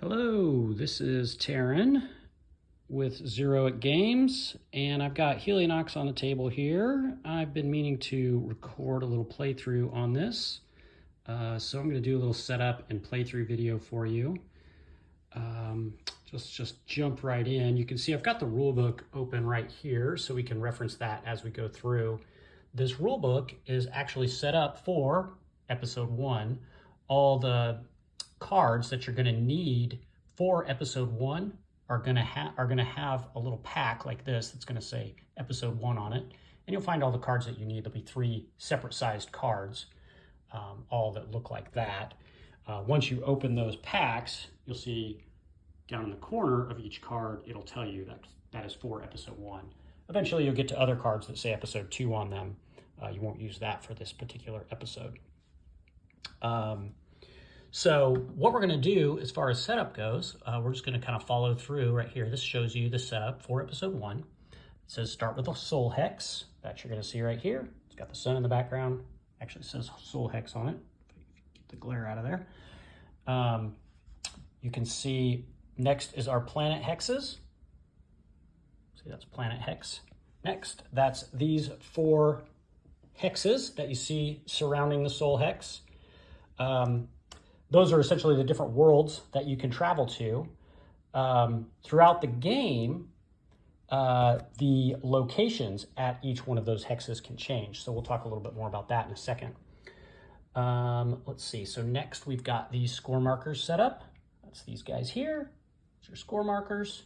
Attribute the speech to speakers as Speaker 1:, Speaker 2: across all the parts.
Speaker 1: Hello, this is Taryn with Zeroic Games, and I've got Helionox on the table here. I've been meaning to record a little playthrough on this, so I'm going to do a little setup and playthrough video for you. Just jump right in. You can see I've got the rulebook open right here, so we can reference that as we go through. This rulebook is actually set up for episode 1. All the cards that you're going to need for episode 1 are going to have a little pack like this that's going to say episode 1 on it, and you'll find all the cards that you need. There'll be 3 separate sized cards, all that look like that. Once you open those packs, you'll see down in the corner of each card it'll tell you that is for episode 1. Eventually you'll get to other cards that say episode 2 on them. You won't use that for this particular episode. So what we're going to do as far as setup goes, we're just going to kind of follow through right here. This shows you the setup for episode 1. It says start with a soul hex that you're going to see right here. It's got the sun in the background. Actually, it says soul hex on it. Get the glare out of there. You can see next is our planet hexes. See, that's planet hex. Next, that's these 4 hexes that you see surrounding the soul hex. Those are essentially the different worlds that you can travel to. Throughout the game, the locations at each one of those hexes can change. So we'll talk a little bit more about that in a second. Let's see. So next we've got these score markers set up. That's these guys here. These are score markers.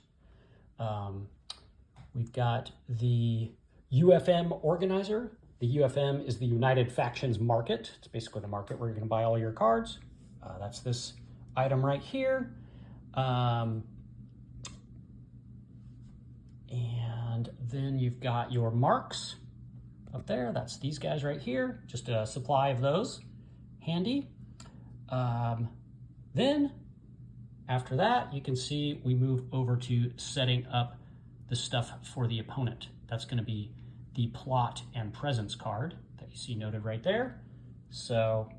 Speaker 1: We've got the UFM organizer. The UFM is the United Factions Market. It's basically the market where you're going to buy all your cards. That's this item right here. And then you've got your marks up there. That's these guys right here. Just a supply of those handy. Then after that, you can see we move over to setting up the stuff for the opponent. That's going to be the plot and presence card that you see noted right there. So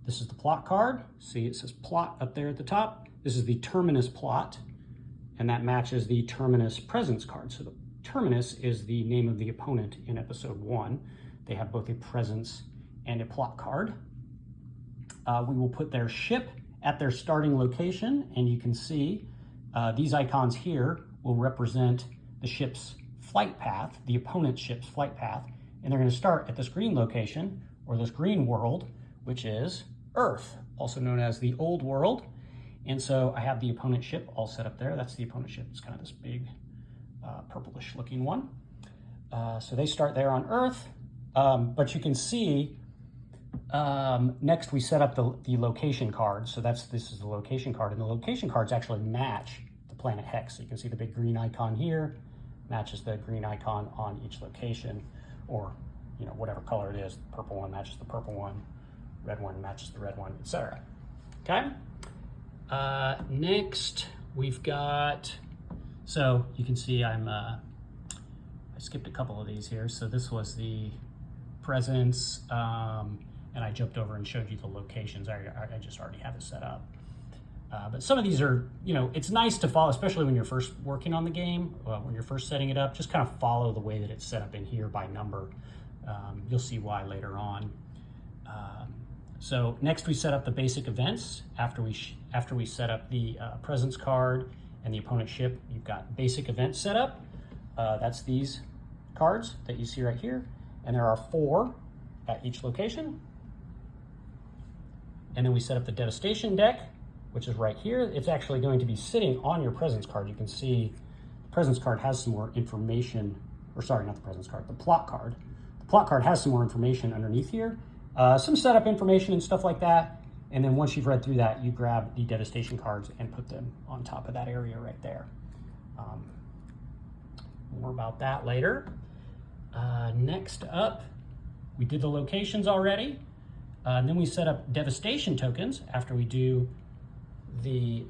Speaker 1: this is the plot card. See, it says plot up there at the top. This is the terminus plot, and that matches the terminus presence card. So the terminus is the name of the opponent in episode 1. They have both a presence and a plot card. We will put their ship at their starting location, and you can see these icons here will represent the ship's flight path, the opponent's ship's flight path, and they're going to start at this green location, or this green world, which is Earth, also known as the Old World. And so I have the opponent ship all set up there. That's the opponent ship. It's kind of this big purplish looking one. So they start there on Earth, but you can see next we set up the location card. So this is the location card, and the location cards actually match the planet hex. So you can see the big green icon here matches the green icon on each location, or whatever color it is. The purple one matches the purple one, red one matches the red one, etc. Okay. Next we've got, so you can see I skipped a couple of these here. So this was the presence, and I jumped over and showed you the locations. I just already have it set up. But some of these are, it's nice to follow, especially when you're first working on the game, when you're first setting it up, just kind of follow the way that it's set up in here by number. You'll see why later on. So next we set up the basic events. After we set up the presence card and the opponent ship, you've got basic events set up. That's these cards that you see right here. And there are 4 at each location. And then we set up the devastation deck, which is right here. It's actually going to be sitting on your presence card. You can see the presence card has some more information, or sorry, not the presence card, the plot card. The plot card has some more information underneath here. Some setup information and stuff like that. And then once you've read through that, you grab the devastation cards and put them on top of that area right there. More about that later. Next up, we did the locations already. And then we set up devastation tokens after we do the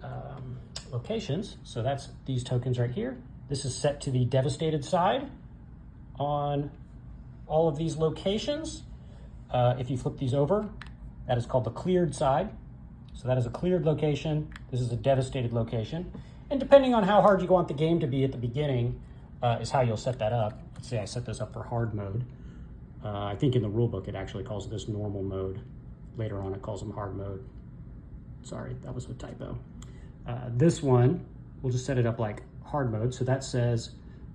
Speaker 1: locations. So that's these tokens right here. This is set to the devastated side on all of these locations. If you flip these over, that is called the cleared side. So that is a cleared location. This is a devastated location. And depending on how hard you want the game to be at the beginning is how you'll set that up. Let's say I set this up for hard mode. I think in the rule book it actually calls this normal mode. Later on it calls them hard mode. Sorry, that was a typo. This one, we'll just set it up like hard mode. So that says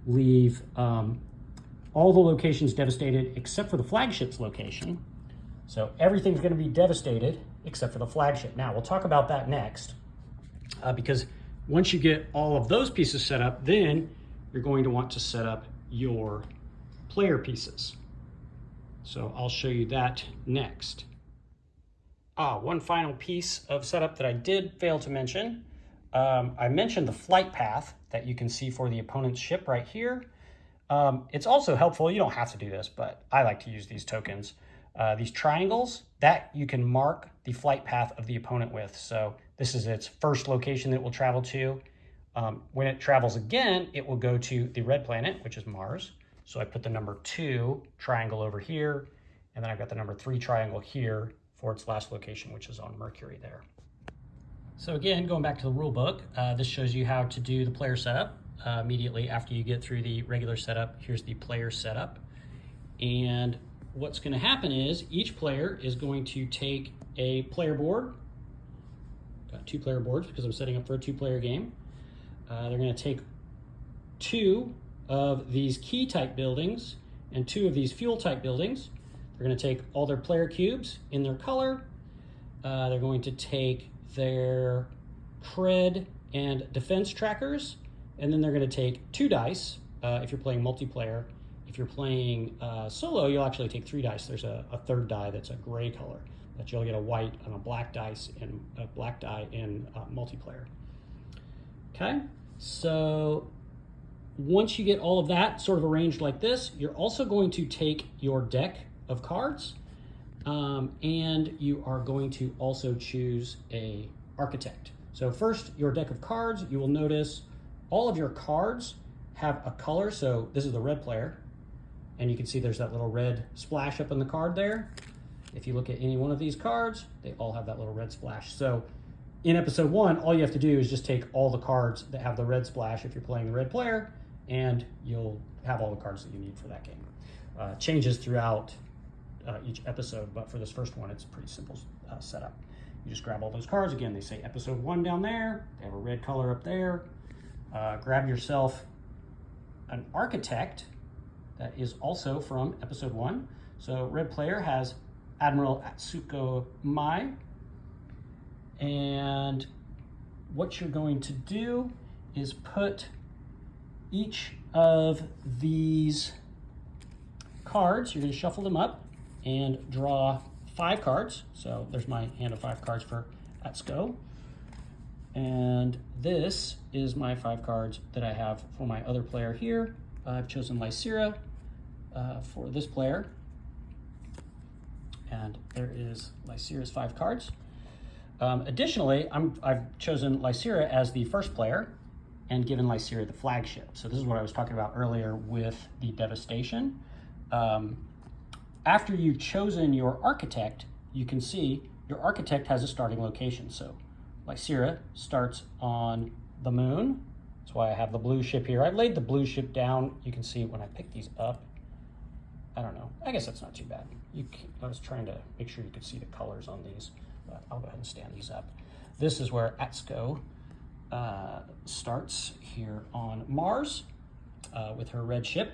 Speaker 1: leave all the locations devastated except for the flagship's location. So everything's going to be devastated except for the flagship. Now we'll talk about that next because once you get all of those pieces set up, then you're going to want to set up your player pieces. So I'll show you that next. One final piece of setup that I did fail to mention. I mentioned the flight path that you can see for the opponent's ship right here. It's also helpful, you don't have to do this, but I like to use these tokens. These triangles, that you can mark the flight path of the opponent with. So this is its first location that it will travel to. When it travels again, it will go to the red planet, which is Mars. So I put the number 2 triangle over here, and then I've got the number 3 triangle here for its last location, which is on Mercury there. So again, going back to the rule book, this shows you how to do the player setup. Immediately after you get through the regular setup, here's the player setup. And what's going to happen is each player is going to take a player board. Got 2 player boards because I'm setting up for a 2-player game. They're going to take 2 of these key type buildings and 2 of these fuel type buildings. They're going to take all their player cubes in their color. They're going to take their cred and defense trackers, and then they're going to take 2 dice if you're playing multiplayer. If you're playing solo, you'll actually take 3 dice. There's a 3rd die that's a gray color, but you'll get a white and a black dice and a black die in multiplayer. Okay, so once you get all of that sort of arranged like this, you're also going to take your deck of cards, and you are going to also choose a architect. So first, your deck of cards, you will notice all of your cards have a color. So this is the red player, and you can see there's that little red splash up on the card there. If you look at any one of these cards, they all have that little red splash. So in episode 1, all you have to do is just take all the cards that have the red splash if you're playing the red player, and you'll have all the cards that you need for that game. Changes throughout each episode, but for this first one, it's a pretty simple setup. You just grab all those cards. Again, they say episode 1 down there. They have a red color up there. Grab yourself an architect that is also from episode 1. So red player has Admiral Atsuko Mai. And what you're going to do is put each of these cards, you're going to shuffle them up and draw 5 cards. So there's my hand of 5 cards for Atsuko. And this is my 5 cards that I have for my other player here. I've chosen Lysira for this player. And there is Lysira's 5 cards. Additionally, I've chosen Lysira as the first player and given Lysira the flagship. So this is what I was talking about earlier with the devastation. After you've chosen your architect, you can see your architect has a starting location. So Lysira starts on the moon. That's why I have the blue ship here. I laid the blue ship down. You can see when I pick these up, I don't know. I guess that's not too bad. I was trying to make sure you could see the colors on these, but I'll go ahead and stand these up. This is where Atsuko starts here on Mars with her red ship.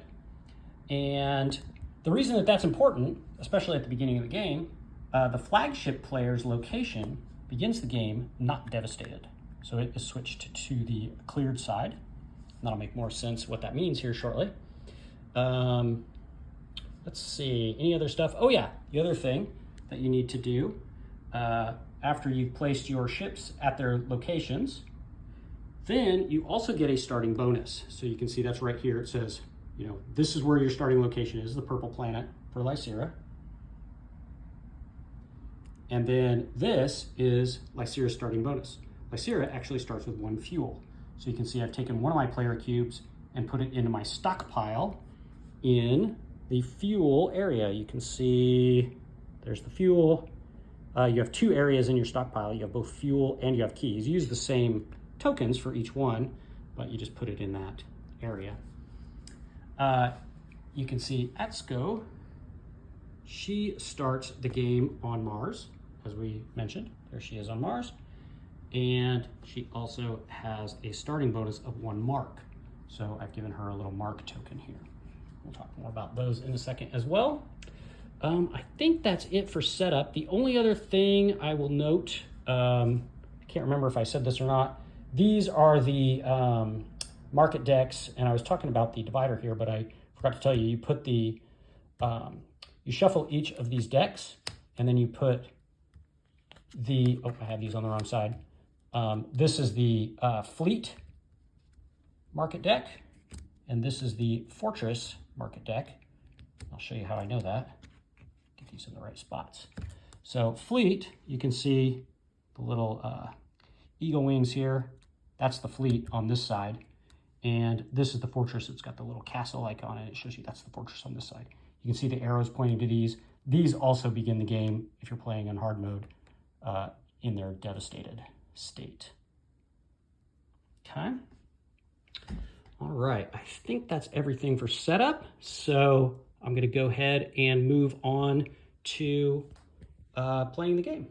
Speaker 1: And the reason that that's important, especially at the beginning of the game, the flagship player's location begins the game not devastated. So it is switched to the cleared side. And that'll make more sense what that means here shortly. Let's see, any other stuff? Oh yeah, the other thing that you need to do after you've placed your ships at their locations, then you also get a starting bonus. So you can see that's right here. It says, you know, this is where your starting location is, the purple planet for Lysira. And then this is Lysira's starting bonus. Lysira actually starts with 1 fuel. So you can see I've taken one of my player cubes and put it into my stockpile in the fuel area. You can see there's the fuel. you have 2 areas in your stockpile. You have both fuel and you have keys. You use the same tokens for each one, but you just put it in that area. You can see Atsuko, she starts the game on Mars, as we mentioned. There she is on Mars. And she also has a starting bonus of 1 mark. So I've given her a little mark token here. We'll talk more about those in a second as well. I think that's it for setup. The only other thing I will note, I can't remember if I said this or not, these are the market decks, and I was talking about the divider here, but I forgot to tell you, you put the, you shuffle each of these decks, and then you put the, oh, I have these on the wrong side. This is the Fleet market deck, and this is the Fortress market deck. I'll show you how I know that. Get these in the right spots. So Fleet, you can see the little eagle wings here. That's the Fleet on this side. And this is the Fortress. It's got the little castle icon, and it shows you that's the Fortress on this side. You can see the arrows pointing to these. These also begin the game if you're playing on hard mode in their devastated state. Okay. All right, I think that's everything for setup. So I'm going to go ahead and move on to playing the game.